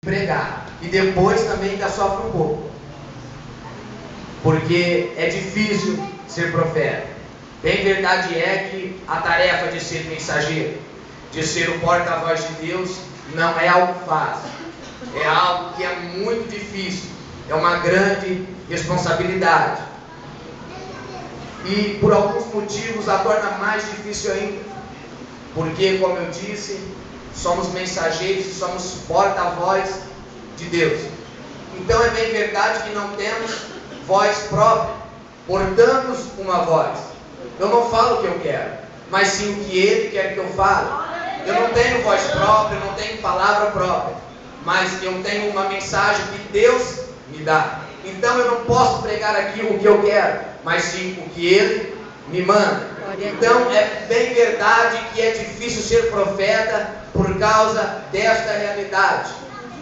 pregar. E depois também ainda sofre um pouco, porque é difícil ser profeta. Bem verdade é que a tarefa de ser mensageiro, de ser o porta-voz de Deus, não é algo fácil. É algo que é muito difícil. É uma grande responsabilidade. E por alguns motivos a torna mais difícil ainda. Porque, como eu disse, somos mensageiros e somos porta-voz de Deus. Então é bem verdade que não temos voz própria. Portamos uma voz. Eu não falo o que eu quero, mas sim o que Ele quer que eu fale. Eu não tenho voz própria, não tenho palavra própria, mas eu tenho uma mensagem que Deus me dá. Então eu não posso pregar aqui o que eu quero, mas sim o que Ele me manda. Então é bem verdade que é difícil ser profeta por causa desta realidade.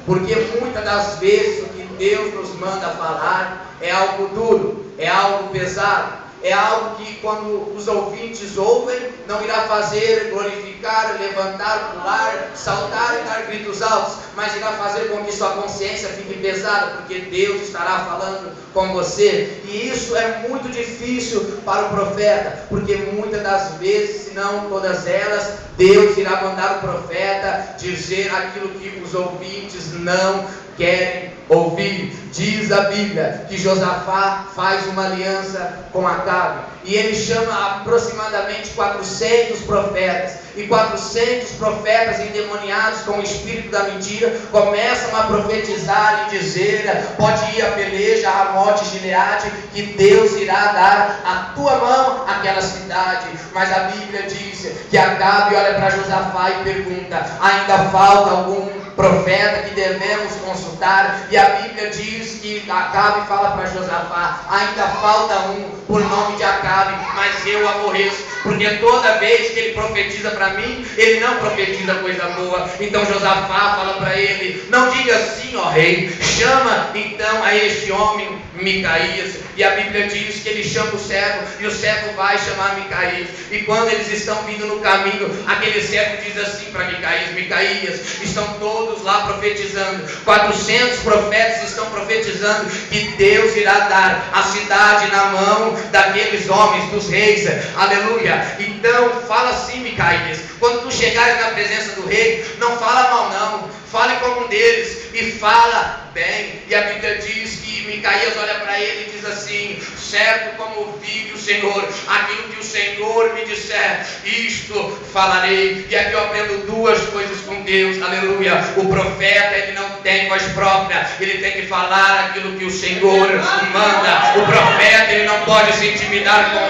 Porque muitas das vezes o que Deus nos manda falar é algo duro, é algo pesado. É algo que quando os ouvintes ouvem, não irá fazer glorificar, levantar, pular, saltar e dar gritos altos, mas irá fazer com que sua consciência fique pesada, porque Deus estará falando com você. E isso é muito difícil para o profeta, porque muitas das vezes, se não todas elas, Deus irá mandar o profeta dizer aquilo que os ouvintes não querem ouvir. Diz a Bíblia que Josafá faz uma aliança com Acabe, e ele chama aproximadamente 400 profetas, e 400 profetas endemoniados com o espírito da mentira começam a profetizar e dizer: pode ir a peleja, a Ramote Gileade, que Deus irá dar a tua mão àquela cidade. Mas a Bíblia diz que Acabe olha para Josafá e pergunta: ainda falta algum profeta que devemos consultar? E a Bíblia diz que Acabe fala para Josafá: ainda falta um por nome de Acabe, mas eu aborreço, porque toda vez que ele profetiza para mim, ele não profetiza coisa boa. Então Josafá fala para ele: não diga assim, ó rei, chama então a este homem Micaías. E a Bíblia diz que ele chama o servo, e o servo vai chamar Micaías. E quando eles estão vindo no caminho, aquele servo diz assim para Micaías: Micaías, estão todos lá profetizando, 400 profetas estão profetizando que Deus irá dar a cidade na mão daqueles homens, dos reis. Aleluia. Então fala assim, Micaías, quando tu chegares na presença do rei, não fala mal não, fale como um deles e fala bem. E a Bíblia diz que Micaías olha para ele e diz assim: certo como vive o Senhor, aquilo que o Senhor me disser, isto falarei. E aqui eu aprendo duas coisas com Deus, aleluia. O profeta, ele não tem voz própria, ele tem que falar aquilo que o Senhor manda. O profeta, ele não pode se intimidar com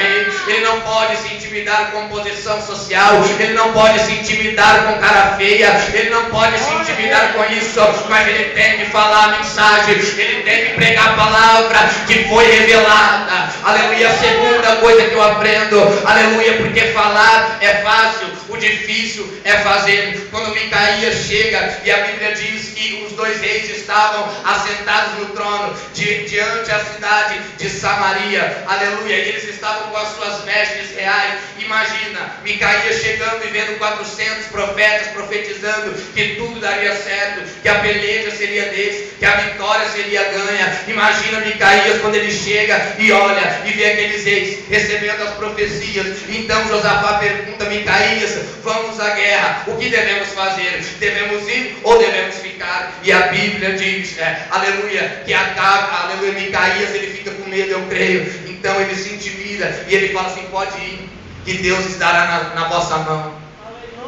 ele não pode se intimidar com posição social, ele não pode se intimidar com cara feia, ele não pode se intimidar com isso, mas ele tem que falar a mensagem, ele tem que pregar a palavra que foi revelada. Aleluia. A segunda coisa que eu aprendo, aleluia, porque falar é fácil, o difícil é fazer. Quando Micaías chega, e a Bíblia diz que os dois reis estavam assentados no trono diante da cidade de Samaria, aleluia, e eles estavam com as suas vestes reais. Imagina Micaías chegando e vendo 400 profetas profetizando que tudo daria certo, que a peleja seria deles, que a vitória seria ganha. Imagina Micaías quando ele chega e olha e vê aqueles reis recebendo as profecias. Então Josafá pergunta: Micaías, vamos à guerra, o que devemos fazer? Devemos ir ou devemos ficar? E a Bíblia diz, aleluia, que aleluia, Micaías, ele fica com medo, eu creio. Então ele se intimida e ele fala assim: pode ir, que Deus estará na vossa mão,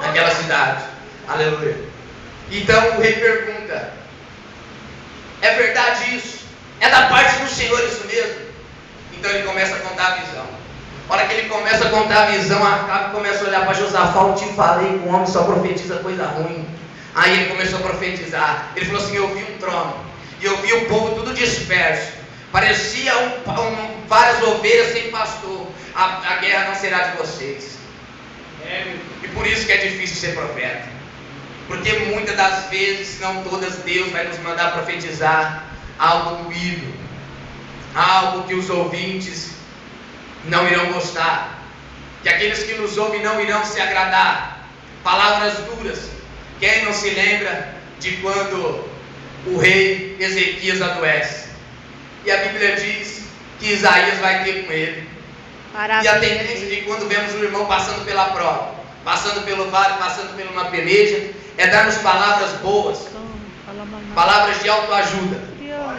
naquela cidade. Aleluia. Então o rei pergunta: é verdade isso? É da parte do Senhor isso mesmo? Então ele começa a contar a visão. A hora que ele começa a contar a visão, Acabe começa a olhar para Josafá: eu te falei que o homem só profetiza coisa ruim. Aí ele começou a profetizar. Ele falou assim: eu vi um trono, e eu vi o povo tudo disperso, parecia várias ovelhas sem pastor. A guerra não será de vocês. E por isso que é difícil ser profeta, porque muitas das vezes, se não todas, Deus vai nos mandar profetizar algo doído, algo que os ouvintes não irão gostar, que aqueles que nos ouvem não irão se agradar, palavras duras. Quem não se lembra de quando o rei Ezequias adoece. E a Bíblia diz que Isaías vai ter com ele. E a tendência de quando vemos um irmão passando pela prova, passando pelo vale, passando por uma peleja, é dar-nos palavras boas, palavras de autoajuda.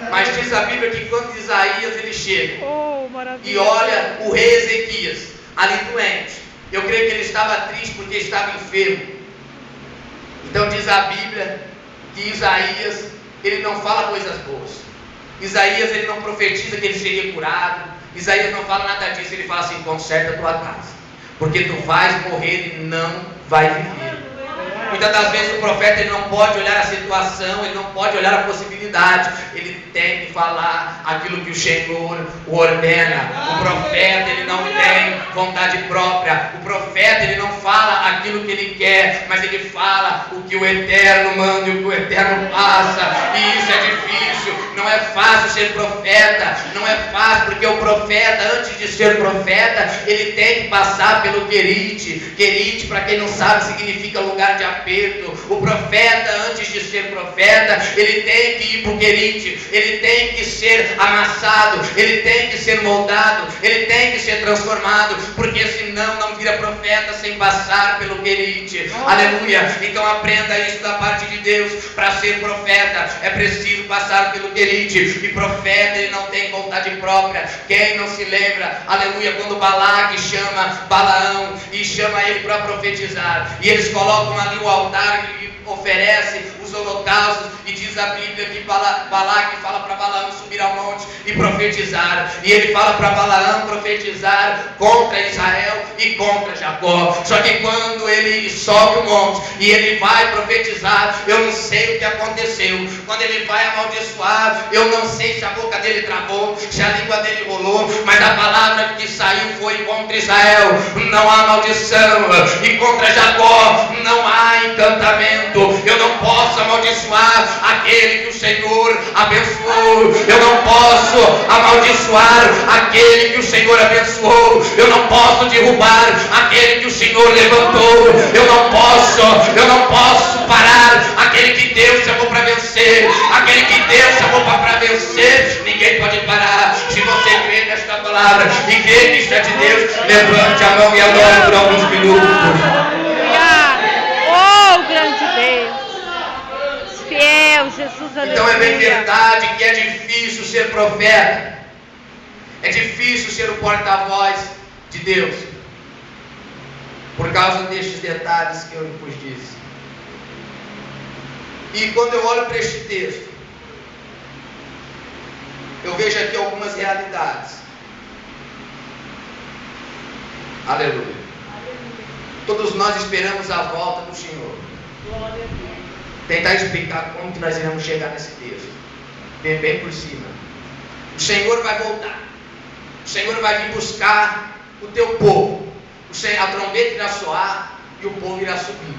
Mas diz a Bíblia que quando Isaías ele chega e olha o rei Ezequias ali doente, eu creio que ele estava triste porque estava enfermo. Então diz a Bíblia que Isaías ele não fala coisas boas. Isaías ele não profetiza que ele seria curado. Isaías não fala nada disso. Ele fala assim: conserta a tua casa, porque tu vais morrer e não vai viver. Muitas das vezes o profeta ele não pode olhar a situação, ele não pode olhar a possibilidade, ele tem que falar aquilo que o Senhor o ordena. O profeta ele não tem vontade própria, o profeta ele não fala aquilo que ele quer, mas ele fala o que o Eterno manda e o que o Eterno passa. E isso é difícil, não é fácil ser profeta, não é fácil, porque o profeta, antes de ser profeta, ele tem que passar pelo querite. Querite, para quem não sabe, significa lugar de aperto. O profeta, antes de ser profeta, ele tem que ir para o querite, ele tem que ser amassado, ele tem que ser moldado, ele tem que ser transformado, porque senão não vira profeta sem passar pelo querite. Aleluia! Então aprenda isso da parte de Deus. Para ser profeta é preciso passar pelo querite, e profeta ele não tem vontade própria. Quem não se lembra, aleluia, quando Balaque chama Balaão e chama ele para profetizar, e eles colocam ali o altar e oferece os holocaustos, e diz a Bíblia que Balaque fala para Balaão subir ao monte e profetizar, e ele fala para Balaão profetizar contra Israel e contra Jacó. Só que quando ele sobe o monte e ele vai profetizar, eu não sei o que aconteceu. Quando ele vai amaldiçoar, eu não sei se a boca dele travou, se a língua dele rolou, mas a palavra que saiu foi: contra Israel não há maldição, e contra Jacó não há encantamento. Eu não posso amaldiçoar aquele que o Senhor abençoou. Eu não posso amaldiçoar aquele que o Senhor abençoou. Eu não posso derrubar aquele que o Senhor levantou. Eu não posso parar aquele que Deus chamou para vencer. Aquele que Deus chamou para vencer, ninguém pode parar. Se você crê nesta palavra e crê que isto é de Deus, levante a mão e adore por alguns minutos. Grande Deus, fiel Jesus, aleluia. Então é bem verdade que é difícil ser profeta, é difícil ser o porta-voz de Deus, por causa destes detalhes que eu vos disse. E quando eu olho para este texto, eu vejo aqui algumas realidades. Aleluia. Todos nós esperamos a volta do Senhor. Tentar explicar como que nós iremos chegar nesse texto, bem por cima. O Senhor vai voltar, o Senhor vai vir buscar o teu povo. A trombeta irá soar e o povo irá subir.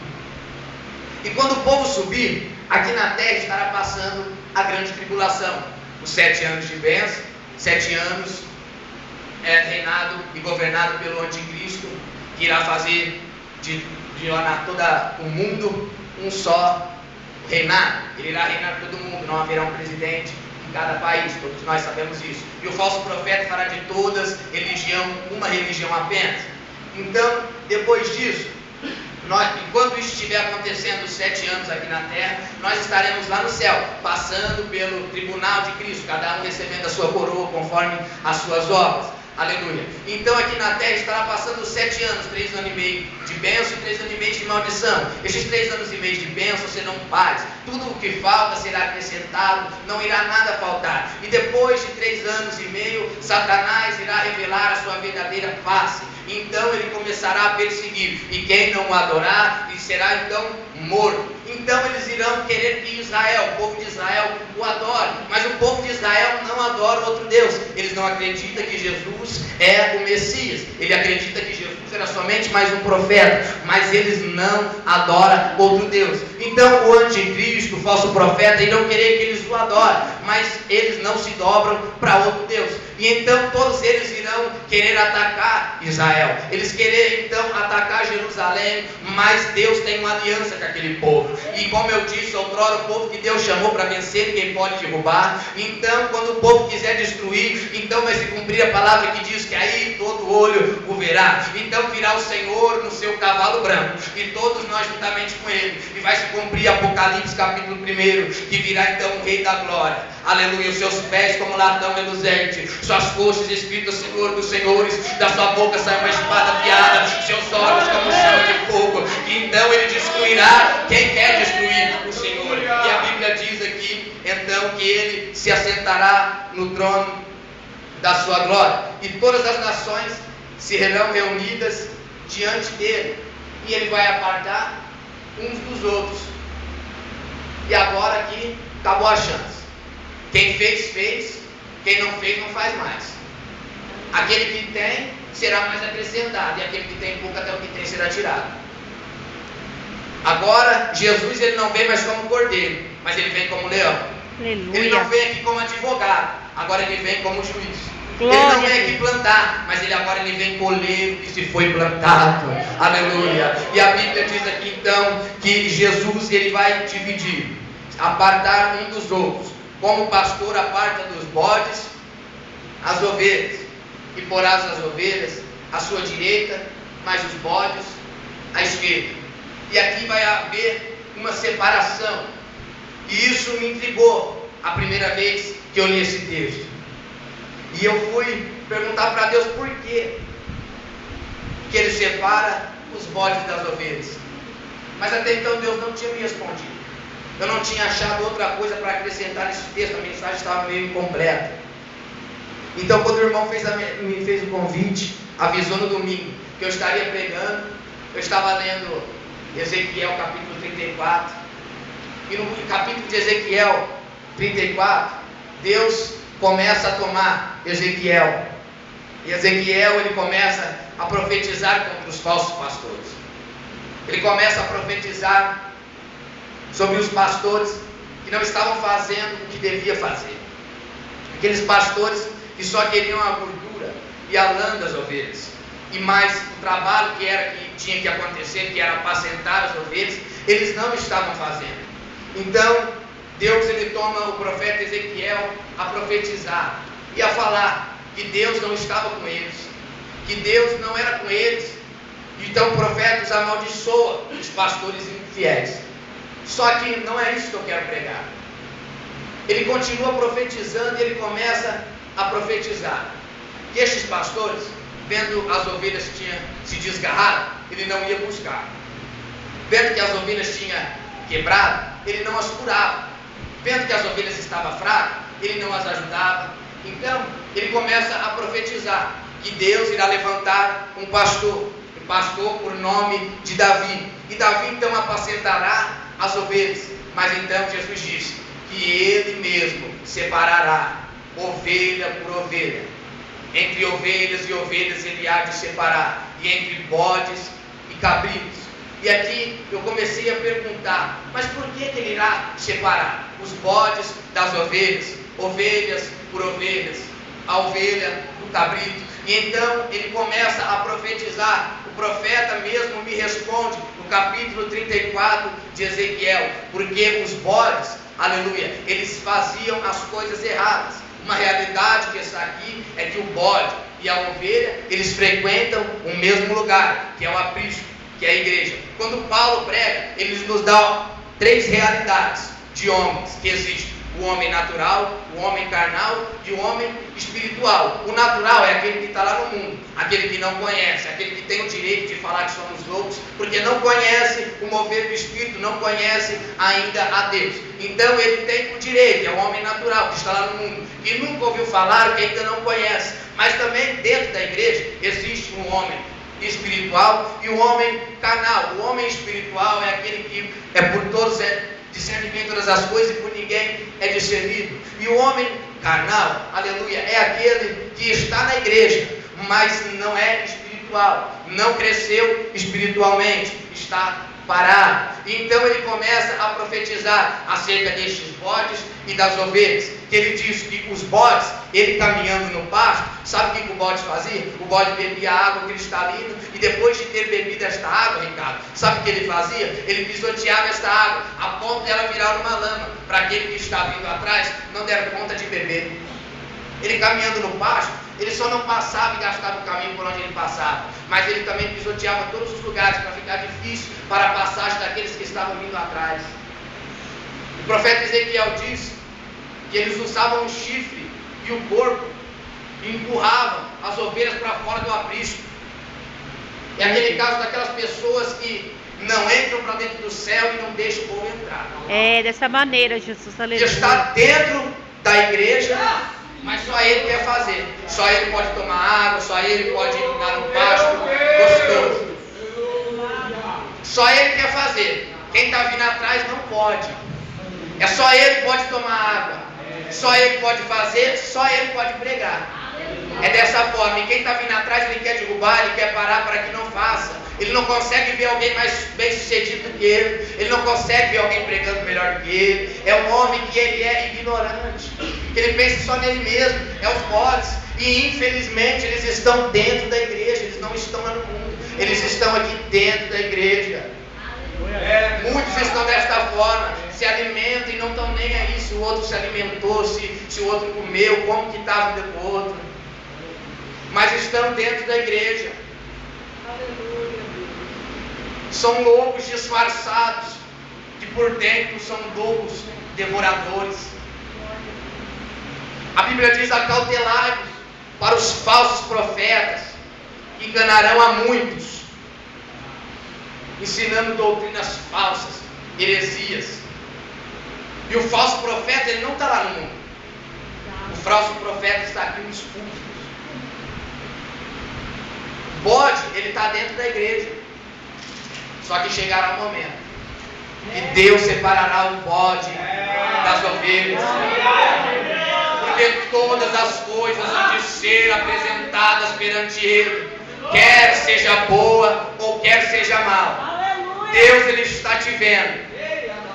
E quando o povo subir, aqui na terra estará passando a grande tribulação, os 7 anos de bênção, 7 anos reinado e governado pelo anticristo, que irá fazer de tornar todo o mundo um só reinado. Ele irá reinar todo mundo, não haverá um presidente em cada país, todos nós sabemos isso. E o falso profeta fará de todas uma religião apenas. Então, depois disso, enquanto isso estiver acontecendo os 7 anos aqui na terra, nós estaremos lá no céu, passando pelo tribunal de Cristo, cada um recebendo a sua coroa conforme as suas obras. Aleluia. Então aqui na terra estará passando 7 anos, 3 anos e meio de bênção e 3 anos e meio de maldição. Estes 3 anos e meio de bênção serão pares. Tudo o que falta será acrescentado, não irá nada faltar. E depois de 3 anos e meio, Satanás irá revelar a sua verdadeira face. Então ele começará a perseguir, e quem não o adorar, ele será então morto. Então eles irão querer que Israel, o povo de Israel, o adore, mas o povo de Israel não adoram outro Deus. Eles não acreditam que Jesus é o Messias. Ele acredita que Jesus era somente mais um profeta, mas eles não adoram outro Deus. Então o anticristo, o falso profeta, ele não queria que eles o adorem, mas eles não se dobram para outro Deus. E então todos eles irão querer atacar Israel. Eles querem então atacar Jerusalém, mas Deus tem uma aliança com aquele povo. E como eu disse, outrora o povo que Deus chamou para vencer, quem pode derrubar. Então quando o povo quiser destruir, então vai se cumprir a palavra que diz que aí todo olho o verá. Então virá o Senhor no seu cavalo branco, e todos nós juntamente com ele. E vai se cumprir Apocalipse capítulo 1, que virá então o Rei da Glória. Aleluia, os seus pés como latão reluzente, suas coxas escritas Senhor dos Senhores, da sua boca sai uma espada afiada, seus olhos como chama de fogo. E então ele destruirá quem quer destruir o Senhor. E a Bíblia diz aqui então que ele se assentará no trono da sua glória, e todas as nações serão reunidas diante dele, e ele vai apartar uns dos outros. E agora aqui acabou a chance. Quem fez, fez. Quem não fez, não faz mais. Aquele que tem será mais acrescentado, e aquele que tem pouco, até o que tem será tirado. Agora Jesus, ele não vem mais como cordeiro, mas ele vem como leão. Aleluia. Ele não vem aqui como advogado, agora ele vem como juiz. Glória. Ele não vem aqui plantar, mas agora ele vem colher o que se foi plantado. Aleluia. E a Bíblia diz aqui então que Jesus, ele vai dividir, apartar um dos outros, como o pastor aparta dos bodes as ovelhas, e porás as ovelhas à sua direita, mas os bodes à esquerda. E aqui vai haver uma separação, e isso me intrigou a primeira vez que eu li esse texto. E eu fui perguntar para Deus por quê que ele separa os bodes das ovelhas. Mas até então Deus não tinha me respondido. Eu não tinha achado outra coisa para acrescentar nesse texto. A mensagem estava meio incompleta. Então quando o irmão me fez o convite, avisou no domingo que eu estaria pregando, eu estava lendo Ezequiel capítulo 34. E no capítulo de Ezequiel 34, Deus começa a tomar Ezequiel. E Ezequiel, ele começa a profetizar contra os falsos pastores. Ele começa a profetizar sobre os pastores que não estavam fazendo o que devia fazer. Aqueles pastores que só queriam a gordura e a lã das ovelhas. E mais o trabalho que tinha que acontecer, que era apacentar as ovelhas, eles não estavam fazendo. Então Deus, ele toma o profeta Ezequiel a profetizar e a falar que Deus não estava com eles, que Deus não era com eles. Então o profeta os amaldiçoa, os pastores infiéis. Só que não é isso que eu quero pregar. Ele continua profetizando, e ele começa a profetizar que estes pastores, vendo as ovelhas que tinham se desgarrado, ele não ia buscar. Vendo que as ovelhas tinham quebrado, ele não as curava. Vendo que as ovelhas estavam fracas, ele não as ajudava. Então ele começa a profetizar que Deus irá levantar um pastor por nome de Davi. E Davi então apacentará as ovelhas. Mas então Jesus disse que ele mesmo separará ovelha por ovelha. Entre ovelhas e ovelhas ele há de separar, e entre bodes e cabritos. E aqui eu comecei a perguntar, mas por que ele irá separar os bodes das ovelhas, ovelhas por ovelhas, a ovelha do cabrito? E então ele começa a profetizar. O profeta mesmo me responde no capítulo 34 de Ezequiel, porque os bodes, aleluia, eles faziam as coisas erradas. Uma realidade que está aqui é que o bode e a ovelha, eles frequentam o mesmo lugar, que é o aprisco, que é a igreja. Quando Paulo prega, ele nos dá 3 realidades de homens que existem: o homem natural, o homem carnal e o homem espiritual. O natural é aquele que está lá no mundo, aquele que não conhece, aquele que tem o direito de falar que somos loucos, porque não conhece o mover do Espírito, não conhece ainda a Deus. Então ele tem o direito, é o homem natural que está lá no mundo, que nunca ouviu falar, que ainda não conhece. Mas também dentro da igreja existe um homem espiritual e o homem carnal. O homem espiritual é aquele que é por todos discernimento de todas as coisas e por ninguém é discernido. E o homem carnal, aleluia, é aquele que está na igreja, mas não é espiritual, não cresceu espiritualmente, está parado. Então ele começa a profetizar acerca destes bodes e das ovelhas, que ele diz que os bodes, ele caminhando no pasto, sabe o que o bode fazia? O bode bebia água cristalina, e depois de ter bebido esta água, Ricardo, sabe o que ele fazia? Ele pisoteava esta água, a ponto de ela virar uma lama, para aquele que está vindo atrás não der conta de beber. Ele caminhando no pasto, ele só não passava e gastava o caminho por onde ele passava, mas ele também pisoteava todos os lugares para ficar difícil para a passagem daqueles que estavam vindo atrás. O profeta Ezequiel disse que eles usavam o chifre e o corpo e empurravam as ovelhas para fora do aprisco. É aquele caso daquelas pessoas que não entram para dentro do céu e não deixam o povo entrar. É dessa maneira, Jesus, aleluia. Está dentro da igreja, mas só ele quer fazer. Só ele pode tomar água, só ele pode dar um pasto gostoso. Só ele quer fazer. Quem está vindo atrás não pode. É só ele pode tomar água. Só ele pode fazer, só ele pode pregar. É dessa forma. E quem está vindo atrás, ele quer derrubar, ele quer parar para que não faça. Ele não consegue ver alguém mais bem sucedido do que ele. Ele não consegue ver alguém pregando melhor do que ele. É um homem que ele é ignorante, que ele pensa só nele mesmo. É os bodes. E infelizmente eles estão dentro da igreja. Eles não estão lá no mundo. Eles estão aqui dentro da igreja. Muitos estão desta forma, se alimentam e não estão nem aí se o outro se alimentou, se o outro comeu, como que estava dentro do outro. Mas estão dentro da igreja. São lobos disfarçados, que por dentro são lobos devoradores. A Bíblia diz: acautelai-vos para os falsos profetas, que enganarão a muitos, ensinando doutrinas falsas, heresias. E o falso profeta, ele não está lá no mundo. O falso profeta está aqui nos púlpitos. O bode, ele está dentro da igreja. Só que chegará o momento e Deus separará o bode das ovelhas, porque todas as coisas hão de ser apresentadas perante Ele, quer seja boa ou quer seja mal. Deus, Ele está te vendo.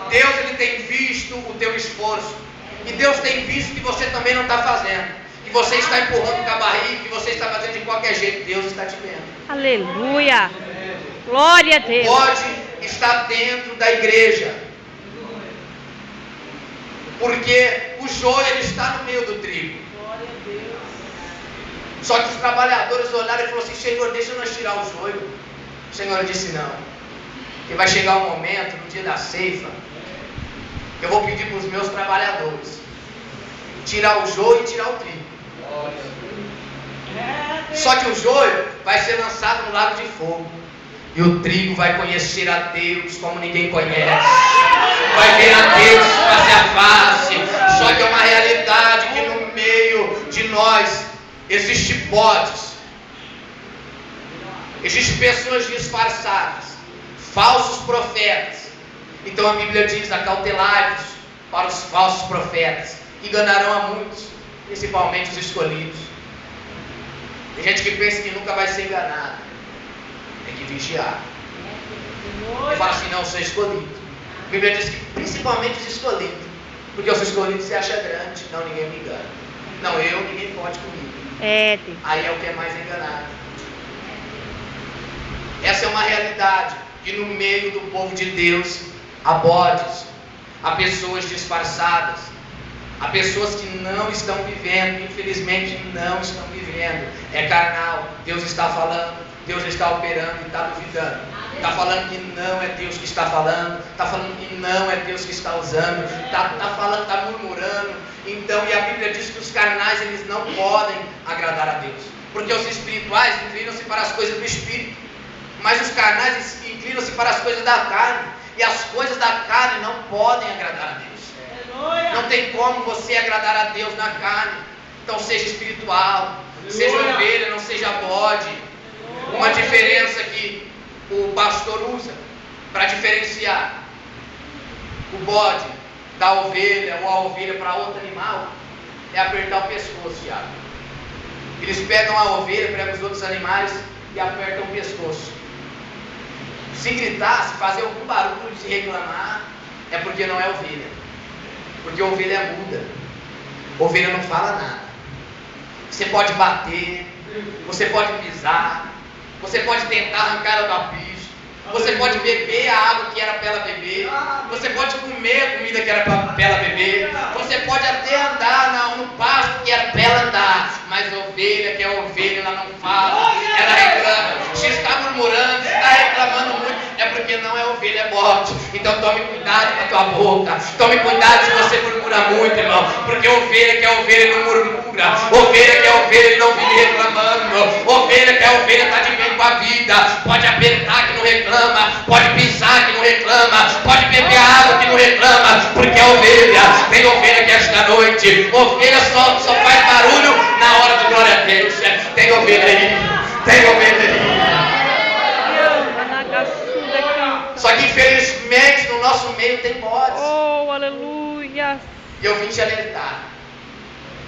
Deus, Ele tem visto o teu esforço, e Deus tem visto que você também não está fazendo, que você está empurrando com a barriga, que você está fazendo de qualquer jeito. Deus está te vendo. Aleluia. Glória a Deus. O bode está dentro da igreja, porque o joio, ele está no meio do trigo. Só que os trabalhadores olharam e falaram assim: Senhor, deixa nós tirar o joio. O Senhor disse: não, que vai chegar um momento, no dia da ceifa, que eu vou pedir para os meus trabalhadores tirar o joio e tirar o trigo. Só que o joio vai ser lançado no lago de fogo, e o trigo vai conhecer a Deus como ninguém conhece, vai ver a Deus face a face. Só que é uma realidade que no meio de nós existem bodes, existem pessoas disfarçadas, falsos profetas. Então a Bíblia diz: acautelai-vos para os falsos profetas, que enganarão a muitos, principalmente os escolhidos. Tem gente que pensa que nunca vai ser enganado. Tem que vigiar. E fala assim: não, eu sou escolhido. A Bíblia diz que principalmente os escolhidos, porque os escolhidos se acha grande. Não, ninguém me engana. Não, ninguém pode comigo. Aí é o que é mais enganado. Essa é uma realidade, que no meio do povo de Deus há bodes, há pessoas disfarçadas, há pessoas que não estão vivendo, infelizmente não estão vivendo. É carnal. Deus está falando, Deus está operando e está duvidando. Está falando que não é Deus que está falando, está falando que não é Deus que está usando, está falando, está murmurando. Então, e a Bíblia diz que os carnais, eles não podem agradar a Deus, porque os espirituais inclinam-se para as coisas do Espírito, mas os carnais inclinam-se para as coisas da carne, e as coisas da carne não podem agradar a Deus. Não tem como você agradar a Deus na carne. Então seja espiritual, seja ovelha, não seja bode. Uma diferença que o pastor usa para diferenciar o bode da ovelha, ou a ovelha para outro animal, é apertar o pescoço, Tiago. Eles pegam a ovelha, pegam os outros animais e apertam o pescoço. Se gritar, se fazer algum barulho, se reclamar, é porque não é ovelha. Porque a ovelha é muda. A ovelha não fala nada. Você pode bater, você pode pisar, você pode tentar arrancar ela da pista, você pode beber a água que era para ela beber, você pode comer a comida que era para ela beber, você pode até andar no pasto que era para ela andar, mas a ovelha, que é a ovelha, ela não fala, ela reclama. Se está murmurando, se está reclamando muito, é porque não é ovelha, é bode. Então tome cuidado com a tua boca, tome cuidado se você murmura muito, irmão, porque ovelha que é ovelha não murmura, ovelha que é ovelha ele não vive reclamando, ovelha que é ovelha está de bem com a vida, pode apertar que não reclama, pode pisar que não reclama, pode beber água que não reclama, porque é ovelha. Tem ovelha que esta noite, ovelha só faz barulho na hora de glória a Deus. Tem ovelha aí, tem ovelha aí. Só que infelizmente no nosso meio tem bodes. Oh, aleluia. E eu vim te alertar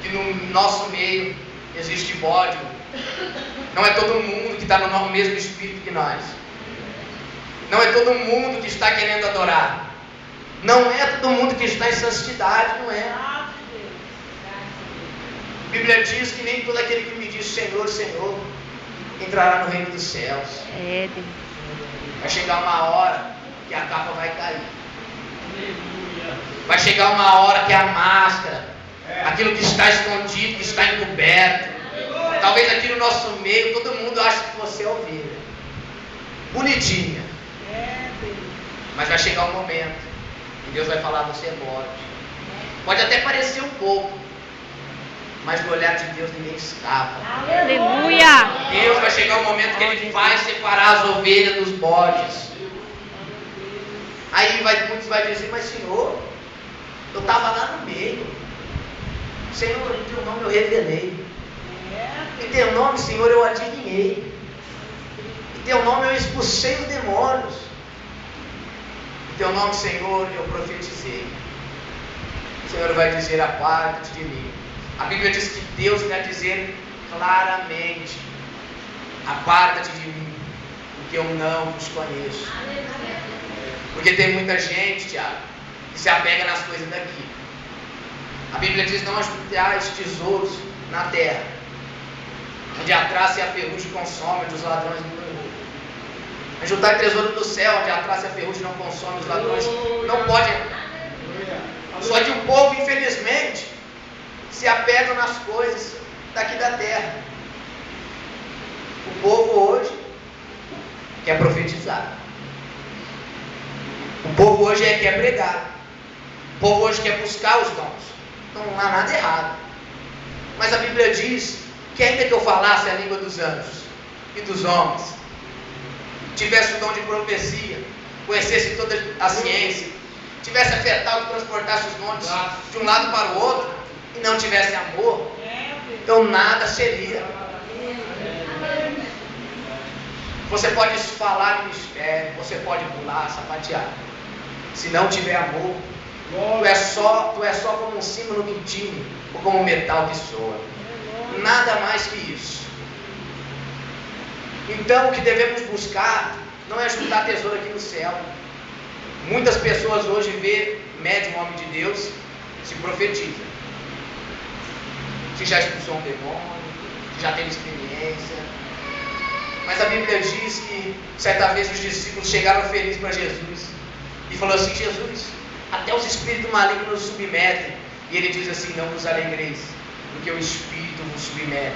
que no nosso meio existe bode. Não é todo mundo que está no mesmo espírito que nós. Não é todo mundo que está querendo adorar. Não é todo mundo que está em santidade, não é. A Bíblia diz que nem todo aquele que me diz Senhor, Senhor entrará no reino dos céus. Vai chegar uma hora que a capa vai cair. Vai chegar uma hora que a máscara, aquilo que está escondido, que está encoberto, talvez aqui no nosso meio todo mundo acha que você é ovelha, bonitinha, mas vai chegar um momento e Deus vai falar: você é bode. Pode até parecer um pouco, mas no olhar de Deus ninguém escapa. Aleluia. Deus vai chegar um momento que Ele vai separar as ovelhas dos bodes. Aí muitos vão dizer: mas Senhor, eu estava lá no meio. Senhor, em teu nome eu revelei. Em teu nome, Senhor, eu adivinhei. Em teu nome eu expulsei os demônios. Em teu nome, Senhor, eu profetizei. O Senhor vai dizer: aparta-te de mim. A Bíblia diz que Deus vai dizer claramente: aparta-te de mim, porque eu não vos conheço. Porque tem muita gente, Tiago, que se apega nas coisas daqui. A Bíblia diz: não ajuntais tesouros na terra, onde a traça e a ferrugem consomem, onde os ladrões não roubam. Ajuntai tesouro do céu, onde a traça e a ferrugem não consomem, os ladrões não podem. Só que o povo, infelizmente, se apegam nas coisas daqui da terra. O povo hoje quer profetizar. O povo hoje quer pregar. O povo hoje quer buscar os dons. Não há nada errado. Mas a Bíblia diz que ainda que eu falasse a língua dos anjos e dos homens, tivesse o dom de profecia, conhecesse toda a ciência, tivesse a fé tal que transportasse os montes de um lado para o outro, e não tivesse amor, então nada seria. Você pode falar no mistério, você pode pular, sapatear. Se não tiver amor, tu é só como um símbolo que tine, ou como um metal que soa. Nada mais que isso. Então o que devemos buscar não é juntar tesouro aqui no céu. Muitas pessoas hoje vê médium, homem de Deus, se profetiza, que já expulsou um demônio, que já teve experiência. Mas a Bíblia diz que certa vez os discípulos chegaram felizes para Jesus e falou assim: Jesus, até os espíritos malignos nos submetem. E ele diz assim: não vos alegreis, porque o Espírito vos submete.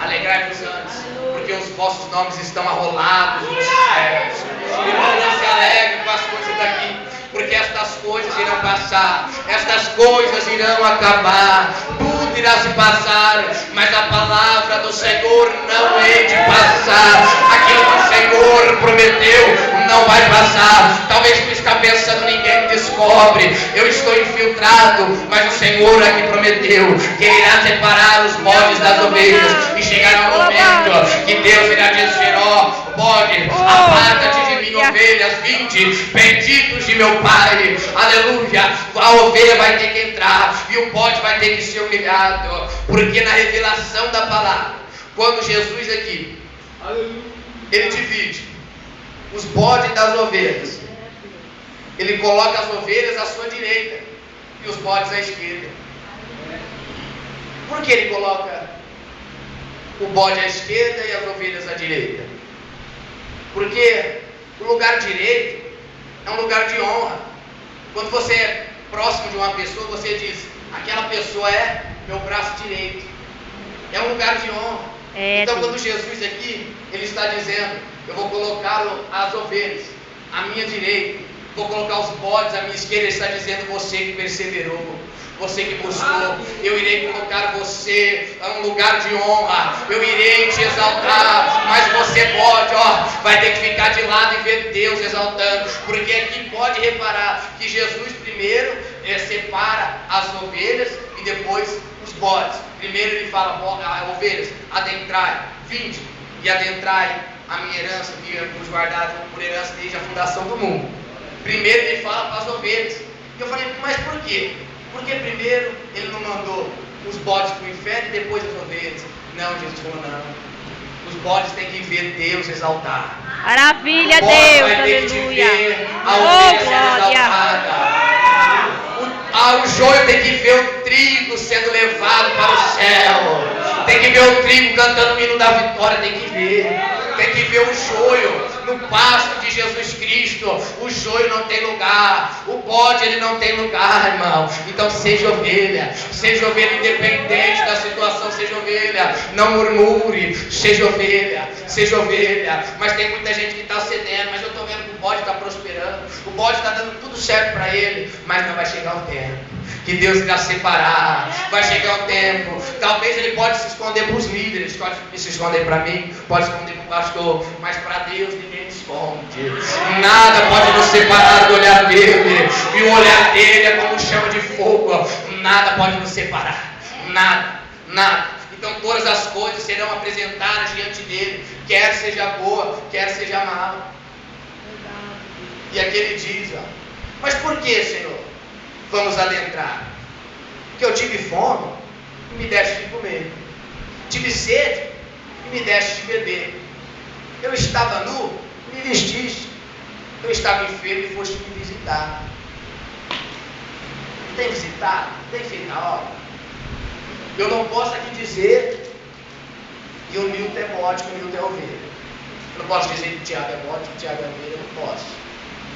Alegrai-vos antes, porque os vossos nomes estão arrolados nos céus. Irmão, não se alegre com as coisas daqui, porque estas coisas irão passar, estas coisas irão acabar, tudo irá se passar, mas a palavra do Senhor não hei de passar. Aquilo que o Senhor prometeu não vai passar. Talvez tu está pensando: ninguém descobre, eu estou infiltrado, mas o Senhor é que prometeu que Ele irá separar os bodes das ovelhas, e chegará um momento que Deus irá dizer: ó, bode, aparta-te de mim, ovelhas, vinde, benditos de meu Pai. Aleluia. A ovelha vai ter que entrar e o bode vai ter que ser humilhado. Porque na revelação da palavra, quando Jesus aqui, ele divide os bodes das ovelhas, ele coloca as ovelhas à sua direita e os bodes à esquerda. Por que ele coloca o bode à esquerda e as ovelhas à direita? Porque o lugar direito é um lugar de honra. Quando você é próximo de uma pessoa, você diz: aquela pessoa é meu braço direito. É um lugar de honra. Então quando Jesus aqui, ele está dizendo: eu vou colocar as ovelhas à minha direita, vou colocar os bodes à minha esquerda. Ele está dizendo: você que perseverou, você que buscou, eu irei colocar você a um lugar de honra, eu irei te exaltar. Mas você pode, vai ter que ficar de lado e ver Deus exaltando. Porque aqui pode reparar que Jesus primeiro separa as ovelhas e depois os bodes. Primeiro ele fala: ovelhas, adentrai, vinde e adentrai a minha herança, que vos guardado por herança desde a fundação do mundo. Primeiro ele fala para as ovelhas. E eu falei: mas por quê? Porque primeiro ele não mandou os bodes para o inferno e depois as ovelhas? Não, Jesus falou: não. Os bodes têm que ver Deus exaltar. Maravilha, Deus, aleluia. Oh, glória. O joio tem que ver o trigo sendo levado para o céu. Tem que ver o trigo cantando o hino da vitória. Tem que ver. Tem que ver o joio no pasto de Jesus Cristo. O joio não tem lugar. O bode ele não tem lugar, irmão. Então seja ovelha independente da situação. Seja ovelha, não murmure. Seja ovelha. Mas tem muita gente que está cedendo. Mas eu estou vendo que o bode está prosperando. O bode está dando tudo certo para ele. Mas não vai chegar o tempo que Deus irá separar. Vai chegar o tempo. Talvez ele pode se esconder para os líderes, pode se esconder para mim, pode se esconder para o pastor, mas para Deus ninguém esconde. Nada pode nos separar do olhar dele. E o olhar dele é como chama de fogo. Nada pode nos separar. Nada. Então todas as coisas serão apresentadas diante dele, quer seja boa, quer seja mala. E aqui ele diz: mas por que, Senhor, vamos adentrar? Porque eu tive fome e me deste de comer, tive sede e me deste de beber, eu estava nu e me vestiste, eu estava enfermo e foste me visitar. Tem visitado? Tem feito a obra? Eu não posso aqui dizer que o Milton é bode, que o Milton é ovelha. Eu não posso dizer que o Tiago é bode, que o Tiago é ovelha. Eu não posso.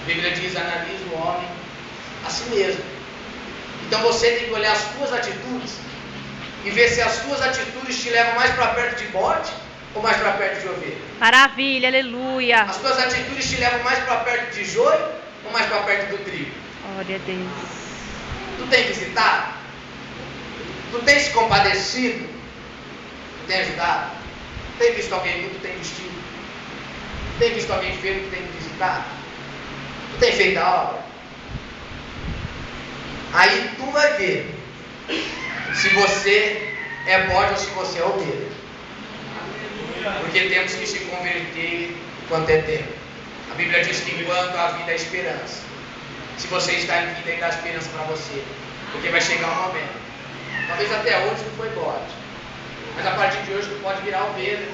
A Bíblia diz: analisa o homem a si mesmo. Então você tem que olhar as suas atitudes e ver se as suas atitudes te levam mais para perto de bode ou mais para perto de ovelha. Maravilha, aleluia. As suas atitudes te levam mais para perto de joio ou mais para perto do trigo? Glória a Deus. Tu tem visitado? Tu tem se compadecido? Tu tem ajudado? Tem visto alguém muito, tem vestido? Tem visto alguém enfermo, tu tem visitado? Tu tem feito a obra? Aí tu vai ver se você é bode ou se você é ovelha. Porque temos que se converter enquanto é tempo. A Bíblia diz que enquanto há vida há esperança. Se você está em vida, ainda há esperança para você. Porque vai chegar um momento. Talvez até hoje tu foi bode, mas a partir de hoje tu pode virar ovelha.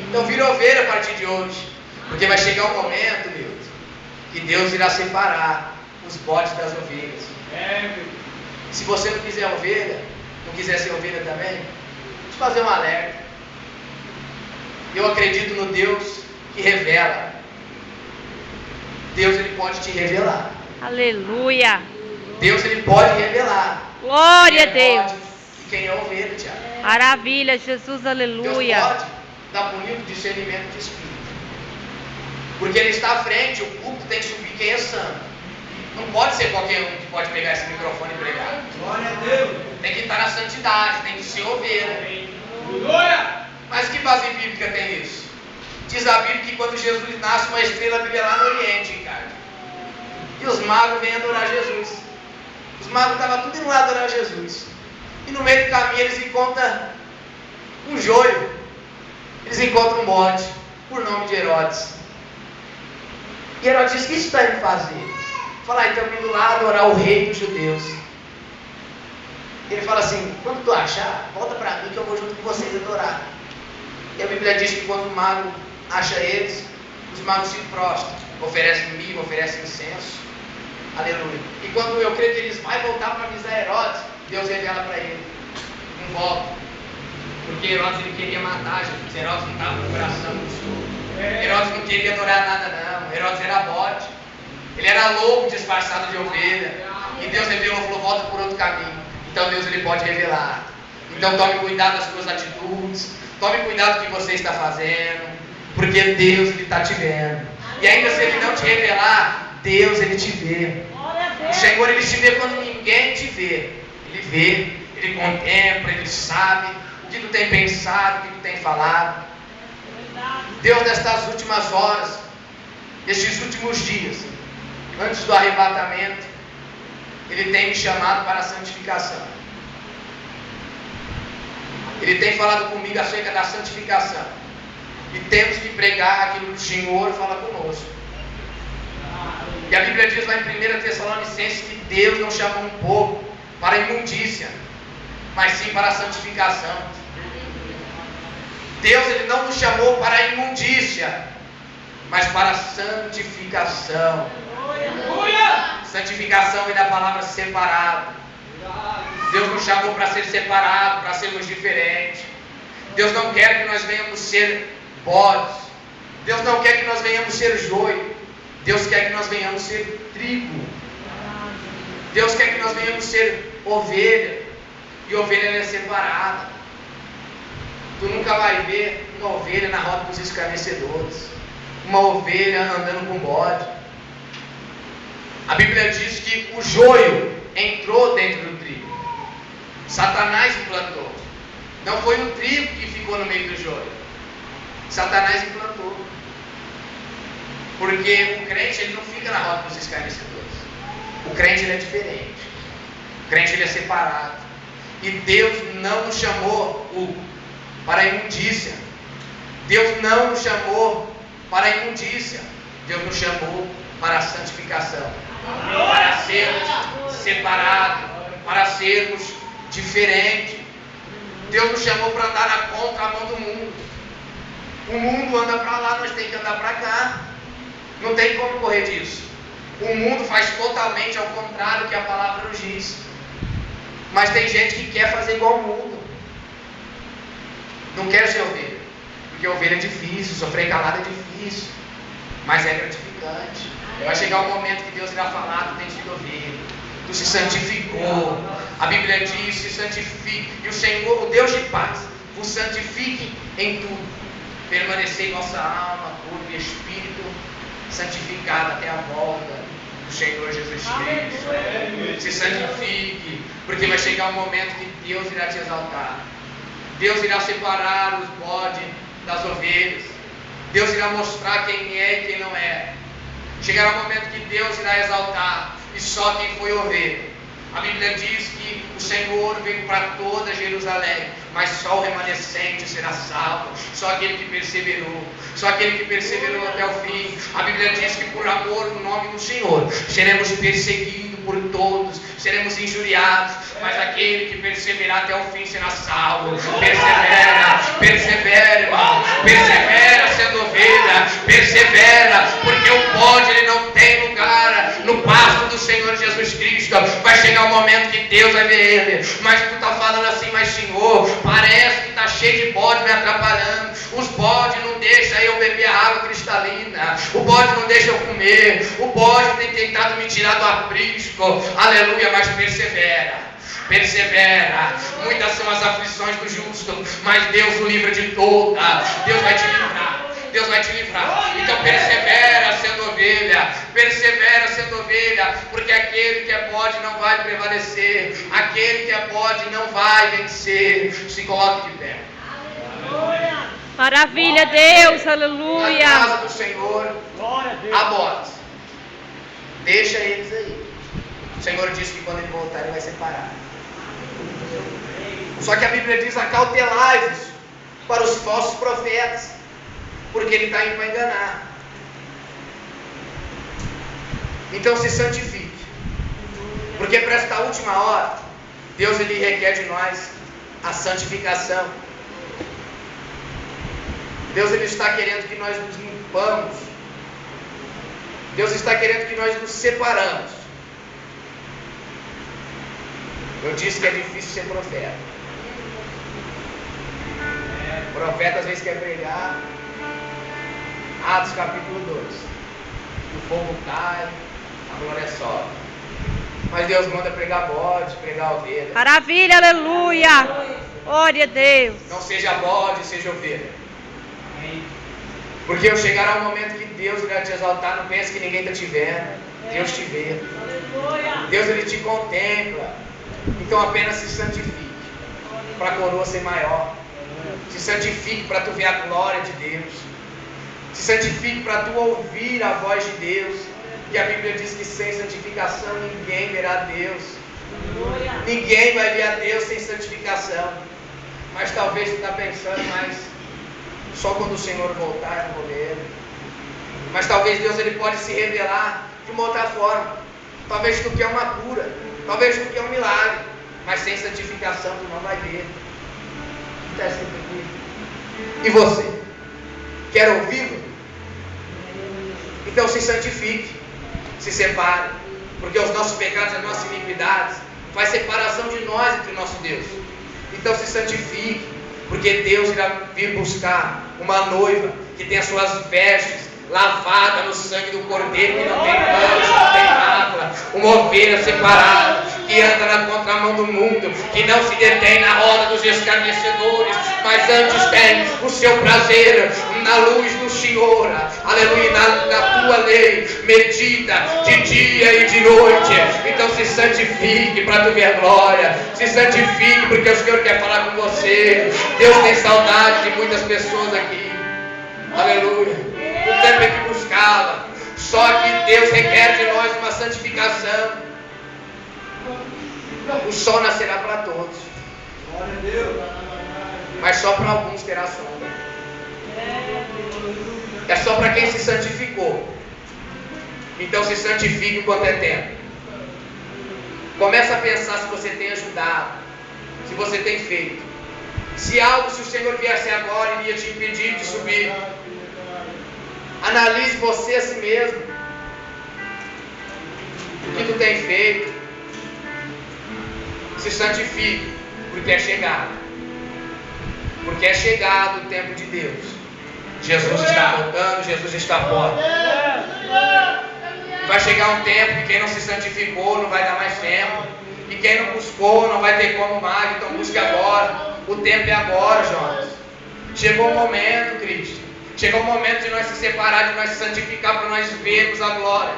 Então vira ovelha a partir de hoje. Porque vai chegar um momento, Deus, que Deus irá separar os bodes das ovelhas. Se você não quiser ovelha, não quiser ser ovelha também, deixa eu fazer um alerta. Eu acredito no Deus que revela. Deus ele pode te revelar. Aleluia. Deus ele pode revelar. Glória a Deus. E quem é ovelha, Tiago? Maravilha, Jesus, aleluia. Deus pode dar bonito discernimento de espírito. Porque ele está à frente, o púlpito tem que subir quem é santo. Não pode ser qualquer um que pode pegar esse microfone e pregar. Glória a Deus. Tem que estar na santidade, tem que ser ovelha. Mas que base bíblica tem isso? Diz a Bíblia que quando Jesus nasce, uma estrela brilha lá no Oriente, Ricardo. E os magos vêm adorar Jesus. Os magos estavam tudo indo lá adorar Jesus. E no meio do caminho eles encontram um joio. Eles encontram um bode, por nome de Herodes. E Herodes disse: o que você está indo fazer? Fala: então indo lá adorar o rei dos judeus. Ele fala assim: quando tu achar, volta para mim que eu vou junto com vocês adorar. E a Bíblia diz que quando o mago acha eles, os magos se prostram, oferecem milho, oferecem incenso. Aleluia. E quando eu creio que eles vão voltar para avisar Herodes, Deus revela para ele: não volta. Porque Herodes ele queria matar Jesus. Herodes não estava no coração do Senhor. Herodes não queria adorar nada, não. Herodes era bode. Ele era lobo disfarçado de ovelha. E Deus revelou, falou: volta por outro caminho. Então Deus ele pode revelar. Então tome cuidado das suas atitudes. Tome cuidado do que você está fazendo. Porque Deus ele está te vendo. E ainda se ele não te revelar, Deus ele te vê. O Senhor ele te vê quando ninguém te vê. Ele vê, ele contempla, ele sabe o que tu tem pensado, o que tu tem falado. Deus, nestas últimas horas, nestes últimos dias, antes do arrebatamento, Ele tem me chamado para a santificação. Ele tem falado comigo acerca da santificação. E temos que pregar aquilo que o Senhor fala conosco. E a Bíblia diz lá em 1 Tessalonicenses que Deus não chamou um povo para a imundícia, mas sim para a santificação. Deus ele não nos chamou para a imundícia, mas para a santificação. Santificação vem da palavra separado. Deus nos chamou para ser separado, para sermos diferentes. Deus não quer que nós venhamos ser bodes. Deus não quer que nós venhamos ser joio. Deus quer que nós venhamos ser trigo. Deus quer que nós venhamos ser ovelha. E ovelha ela é separada. Tu nunca vai ver uma ovelha na roda dos escarnecedores, uma ovelha andando com bode. A Bíblia diz que o joio entrou dentro do trigo. Satanás implantou. Não foi o trigo que ficou no meio do joio. Satanás implantou. Porque o crente ele não fica na roda dos escarnecedores. O crente ele é diferente. O crente ele é separado. E Deus não nos chamou para a imundícia. Deus não nos chamou para a imundícia. Deus nos chamou para a santificação. Para sermos separados, para sermos diferentes. Deus nos chamou para andar na contramão do mundo. O mundo anda para lá, nós temos que andar para cá. Não tem como correr disso. O mundo faz totalmente ao contrário do que a palavra nos diz. Mas tem gente que quer fazer igual ao mundo. Não quer ser ovelha. Porque ovelha é difícil, sofrer calado é difícil. Mas é gratificante. Vai chegar um momento que Deus irá falar: tu tens sido ovelha. Tu se santificou. A Bíblia diz: se santifique. E o Senhor, o Deus de paz, vos santifique em tudo. Permanecei nossa alma, corpo e espírito santificado até a volta do Senhor Jesus Cristo. Se santifique, porque vai chegar um momento que Deus irá te exaltar. Deus irá separar os bodes das ovelhas. Deus irá mostrar quem é e quem não é. Chegará um momento que Deus irá exaltar, e só quem foi ovelha. A Bíblia diz que o Senhor veio para toda Jerusalém, mas só o remanescente será salvo. Só aquele que perseverou. Só aquele que perseverou até o fim. A Bíblia diz que por amor no nome do Senhor seremos perseguidos por todos, seremos injuriados, mas aquele que perseverar até o fim será salvo. Persevera, persevera, irmão. Persevera sendo ovelha, persevera, porque o bode ele não tem lugar no pasto do Senhor Jesus Cristo. Vai chegar um momento que Deus vai ver ele, mas tu está falando assim: mas Senhor, parece que está cheio de bode me atrapalhando. Os bodes não deixam eu beber a água cristalina, o bode não deixa eu comer, o bode tem tentado me tirar do aprisco. Aleluia, mas persevera. Persevera. Muitas são as aflições do justo, mas Deus o livra de todas. Deus vai te livrar. Deus vai te livrar. Então persevera sendo ovelha. Persevera sendo ovelha, porque aquele que é bode não vai prevalecer. Aquele que é bode não vai vencer. Se coloque de pé. Maravilha, Deus, aleluia. Na casa do Senhor há bodes. Deixa eles aí. O Senhor disse que quando ele voltar ele vai separar. Só que a Bíblia diz: acautelai-vos para os falsos profetas, porque ele está indo para enganar. Então se santifique. Porque para esta última hora, Deus ele requer de nós a santificação. Deus ele está querendo que nós nos limpamos. Deus está querendo que nós nos separamos. Eu disse que é difícil ser profeta. Profeta às vezes quer pregar. Atos capítulo 2. O fogo cai, a glória sobe. Mas Deus manda pregar bode, pregar ovelha. Maravilha, aleluia. Glória a Deus. Não seja bode, seja ovelha. Porque chegará um momento que Deus irá te exaltar. Não pense que ninguém está te vendo. Deus te vê. Deus ele te contempla. Então apenas se santifique para a coroa ser maior. Se santifique para tu ver a glória de Deus. Se santifique para tu ouvir a voz de Deus. Que a Bíblia diz que sem santificação ninguém verá Deus. Ninguém vai ver a Deus sem santificação. Mas talvez tu está pensando, mas só quando o Senhor voltar eu vou ver. Mas talvez Deus ele pode se revelar de uma outra forma. Talvez tu quer uma cura. Talvez tu quer um milagre. Mas sem santificação tu não vai ver. Está escrito aqui. E você? Quer ouvi-lo? Então se santifique. Se separe. Porque os nossos pecados, as nossas iniquidades faz separação de nós entre o nosso Deus. Então se santifique. Porque Deus irá vir buscar uma noiva que tem as suas vestes lavada no sangue do Cordeiro, que não tem mancha, não tem mácula, uma ovelha separada, que anda na contramão do mundo, que não se detém na roda dos escarnecedores, mas antes tem o seu prazer na luz do Senhor, aleluia, na tua lei, medita de dia e de noite. Então se santifique para tu ver a glória, se santifique porque o Senhor quer falar com você. Deus tem saudade de muitas pessoas aqui, aleluia. O tempo é que buscá-la. Só que Deus requer de nós uma santificação. O sol nascerá para todos, mas só para alguns terá sombra. É só para quem se santificou. Então se santifique enquanto é tempo. Começa a pensar se você tem ajudado, se você tem feito. Se o Senhor viesse agora e ia te impedir de subir, analise você a si mesmo. O que tu tem feito? Se santifique, porque é chegado. Porque é chegado o tempo de Deus. Jesus está voltando, Jesus está fora. Vai chegar um tempo que quem não se santificou não vai dar mais tempo. E quem não buscou não vai ter como mais. Então busque agora. O tempo é agora, Jonas. Chegou o momento, Cristo. Chegou o momento de nós se separar, de nós se santificar, para nós vermos a glória,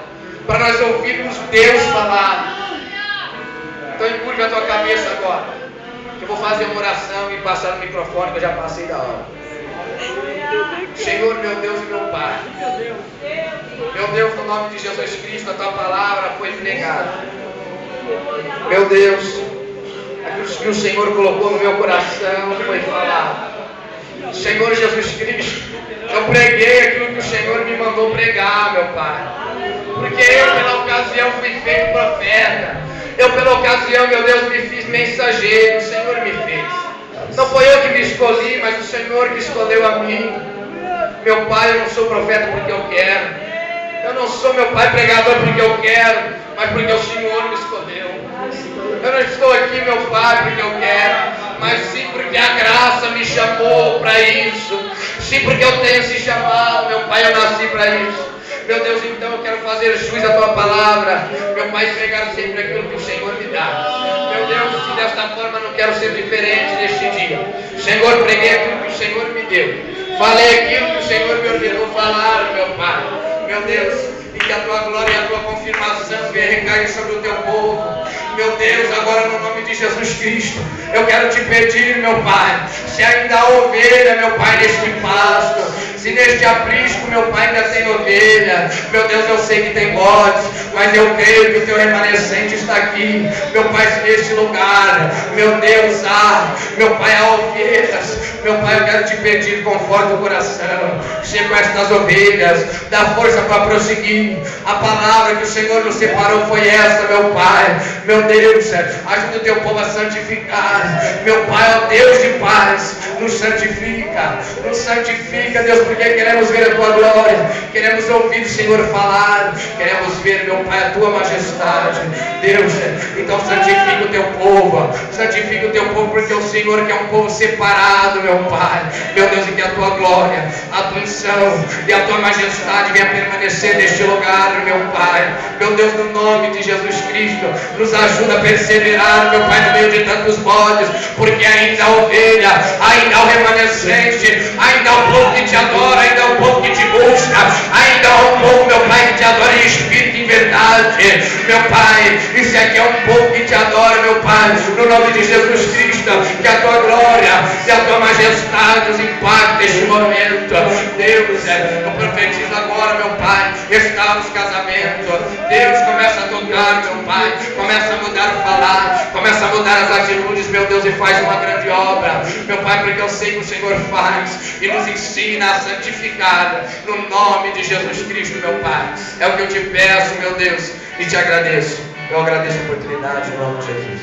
para nós ouvirmos Deus falar. Então encurve a tua cabeça agora, que eu vou fazer uma oração e passar no microfone, que eu já passei da hora. Senhor, meu Deus e meu Pai, meu Deus, no nome de Jesus Cristo, a tua palavra foi pregada. Meu Deus, aquilo que o Senhor colocou no meu coração foi falado. Senhor Jesus Cristo, eu preguei aquilo que o Senhor me mandou pregar, meu Pai. Porque eu, pela ocasião, fui feito profeta. Eu, pela ocasião, meu Deus, me fiz mensageiro. O Senhor me fez. Não foi eu que me escolhi, mas o Senhor que escolheu a mim. Meu Pai, eu não sou profeta porque eu quero. Eu não sou, meu Pai, pregador porque eu quero, mas porque o Senhor me escolheu. Eu não estou aqui, meu Pai, porque eu quero, mas sim porque a graça me chamou para isso. Sim porque eu tenho esse chamado, meu Pai, eu nasci para isso. Meu Deus, então eu quero fazer jus à tua palavra. Meu Pai, pregar sempre aquilo que o Senhor me dá. Meu Deus, se desta forma não quero ser diferente neste dia. Senhor, preguei aquilo que o Senhor me deu. Falei aquilo que o Senhor me ordenou falar, meu Pai. Meu Deus, e que a tua glória e a tua confirmação venha recair sobre o teu povo. Meu Deus, agora no nome de Jesus Cristo, eu quero te pedir, meu Pai, se ainda há ovelha, meu Pai, neste pasto, se neste aprisco, meu Pai, ainda tem ovelha, meu Deus, eu sei que tem bodes, mas eu creio que o teu remanescente está aqui, meu Pai, se neste lugar, meu Deus, meu Pai, há ovelhas, Meu Pai, eu quero te pedir, conforta o coração, chega com estas ovelhas, dá força para prosseguir. A palavra que o Senhor nos separou foi esta, meu Pai. Meu Deus, ajuda o teu povo a santificar. Meu Pai, ó Deus de paz, nos santifica, Deus, porque queremos ver a tua glória, queremos ouvir o Senhor falar, queremos ver, meu Pai, a tua majestade, Deus. Então santifica o teu povo, porque o Senhor quer um povo separado, meu Pai, meu Deus, e que a tua glória, a tua unção e a tua majestade venha permanecer neste lugar, meu Pai. Meu Deus, no nome de Jesus Cristo, nos ajuda a perseverar, meu Pai, no meio de tantos bodes, porque ainda há ovelha, ainda há o remanescente, ainda há um povo que te adora, ainda há um povo que te busca, ainda há um povo, meu Pai, que te adora em espírito e em verdade, meu Pai. Isso aqui é um povo que te adora, meu Pai, no nome de Jesus Cristo, que a tua glória e a tua majestade nos impacte neste momento, Deus. Eu profetizo agora, meu Pai, restaura os casamentos, Deus, começa a tocar, meu Pai, começa a mudar o falar, começa a mudar as atitudes, meu Deus, e faz uma grande obra, meu Pai, porque eu sei que o Senhor faz e nos ensina a santificar, no nome de Jesus Cristo, meu Pai. É o que eu te peço, meu Deus, e te agradeço. Eu agradeço a oportunidade, em nome de Jesus.